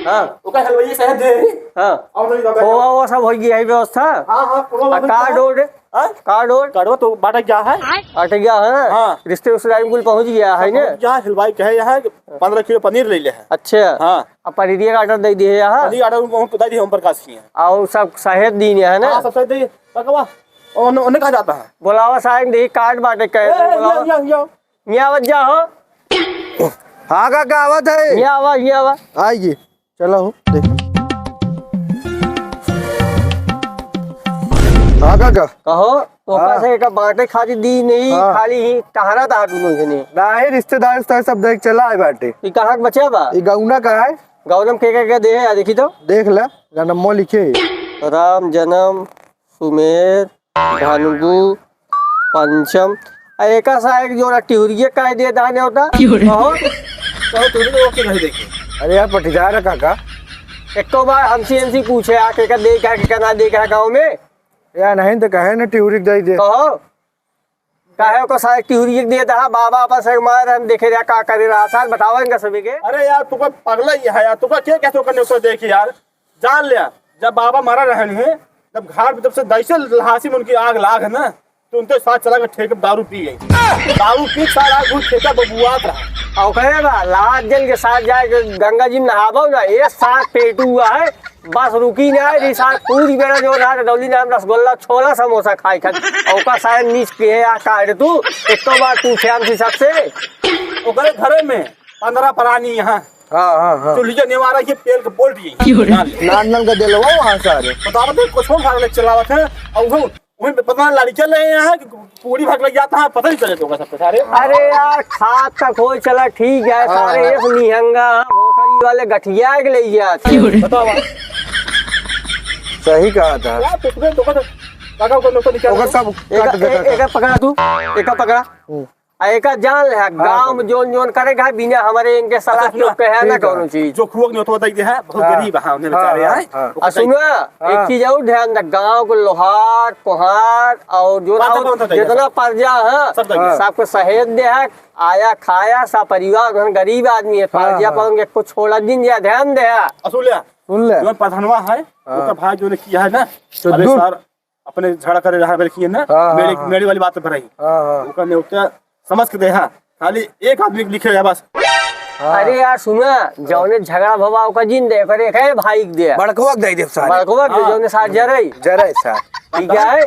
हाँ ओका हलवाई शहद दे हाँ खोआ वो सब हो गया है व्यवस्था। हाँ कार्ड ओड कार्ड तो बाटा क्या है अट गया है। हाँ रिश्ते उस कुल पहुंच गया है ना। यहाँ हलवाई कहे यहाँ 15 किलो पनीर ले ले है। अच्छा हाँ अब पनीर का आर्डर दे दिए यहाँ। पनीर आर्डर उनको बता दिए हम प्रकाश की है और सब शहद दी है ना। हाँ सब सही दे पकवा उन्हें कहा जाता है बुलावा साहब देखिए कार्ड बांटे कहे यहाँ वजह हो। हाँ काका आवत है। ये आवा आइए चलो हो देख। हाँ काका कहो तो कैसे का बांटे खाती दी नहीं। खाली ही टहरा था दोनों जने ना है रिश्तेदार सब देख चला है बाटे। ये कहाँ का बचा बा। ये गौना का है। गौनम के दे है देखी तो देख ले नम्मो लिखे राम जन्म सुमेर भानुगु पंचम एक साइक जो टिहरिये का दे दाने होता। अरे यार पटीदार है काका। एक तो बार हमसे पूछे आके का दे क्या ना दे क्या गाँव में यार नहीं तो कहे ना टिहरिक दे दे कहो काहे को साइक टिहरिये दे दा बाबा आपस मार हम देखे रहा का करे रहा साल बतावेंगे सभी के। अरे यार तू पगला ही है यार तू क्या कहते करने उसको देख यार जान लिया जब बाबा मारा रहने हैं जब घाट जब से दैसे लहासी में उनकी आग लाग है ना तो उनके साथ चला कर ठेके दारू पी गई। दारू पी सारा घूट ठेका बबुआत रहा और कहे बा लाद जल के साथ जाए गंगा जी में नहाबो ना ये साथ पेट हुआ है बस रुकी ना है साथ पूरी बेड़ा जो रहा दौली नाम रसगुल्ला छोला समोसा खाई खा और का शायद नीच के है काट तू एक तो बार पूछे हमसे सबसे ओकरे घरे में 15 प्राणी यहाँ हाँ चुलिया नेवारा ये पेल के बोल्ट ये नान का दिल वहाँ सारे बताओ तो कुछ भाग चलावत है और वहीं पे पता लड़ी चल रहे हैं पूरी भाग लग जाता है पता नहीं चले तो सब सारे। अरे यार खाद तक हो चला ठीक है सारे एक निहंगा भोसड़ी वाले गठिया के ले गया बताओ सही कहा था यार पिछले तो काका को नो तो निकल सब एक पकड़ा तू एक पकड़ा एक जान ले गांव में जोन जोन करेगा बिना हमारे इनके सलाह लोग कहे ना कोनो चीज जो खुआ नहीं तो बताई दे है बहुत गरीब है उन्हें बेचारे हैं। सुनो एक चीज और ध्यान रख गांव को लोहार कोहार और जो जितना पर्जा है सबको सहेज दे है आया खाया सा परिवार गरीब आदमी है पर्जा पर कुछ छोड़ा दिन या ध्यान दे सुन ले जो प्रधानवा है उसका भाई जो ने किया है ना अरे सर अपने झगड़ा करे रहा किए ना मेरी वाली बात पर रही उनका ने उसका समझ के दे हाँ खाली एक आदमी लिखे है बस। अरे यार सुना जौने झगड़ा भवा का जिन दे करे है भाई दे बड़कवा दे दे सारे बड़कवा दे जौने साथ जरे सार ठीक है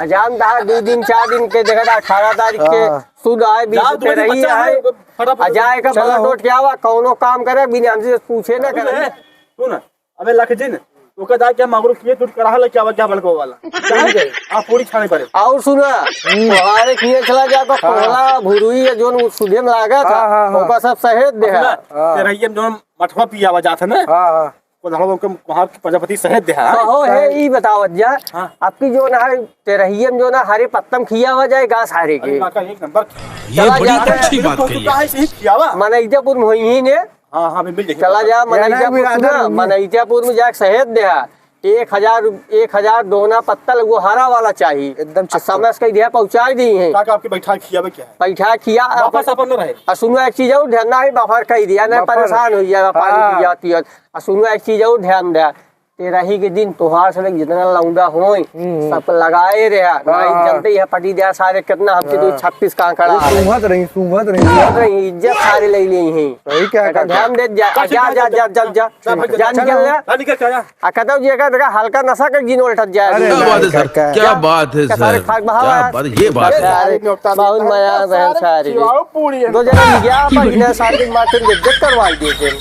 अजान दा 2 दिन 4 दिन के देखा 18 तारीख के सुध आए 20 पे रही है अजाए का बड़ा नोट क्या हुआ कौनो काम करे बिना हमसे पूछे ना करे सुन अबे लख जिन ओका जा क्या मांगरो किए तू करा ले क्या बड़को वाला आप पूरी छाने पड़े और सुना तुम्हारे किए चला जा तो कोला भुरुई जोन सुधे में लागा था ओका सब सहेज दे है तेरा ये जो मठवा पिया आवा जात है ना को धड़ो के वहां की प्रजापति सहेज दे है हो है ई बताओ जा आपकी जो ना तेरहिए में जो ना हरे पत्तम खिया हुआ जाए घास हारे के काका एक नंबर ये बड़ी अच्छी बात कही है सही खियावा मनईजापुर में हुई ने हाँ मिल जाएगी चला जा मनईजापुर में जाके सहेज दे 1000 दोना पत्तल वो हरा वाला चाहिए एकदम समय से दिया पहुँचा दी है काका आपके बैठा खियावे क्या है बैठा खिया वापस अपन न रहे सुनो एक चीज और ध्यान ना बाहर कह दिया ना परेशान हो जाएगा पानी की जाती है सुनो एक चीज और ध्यान दे तेरही के दिन त्योहार से जितना लौंडा हो सब लगाए रहा नहीं जनते है पटी दिया सारे कितना हमसे 226 का आंकड़ा रही इज्जत सारे ले ली हैं सही क्या ध्यान दे जा निकल जा कहता जी का हल्का नशा कर जिन उलट जाए क्या बात है सर ये बात है बहुत मजा सारी 2 जना गया सारे दिन मार्केट इज्जत करवा देते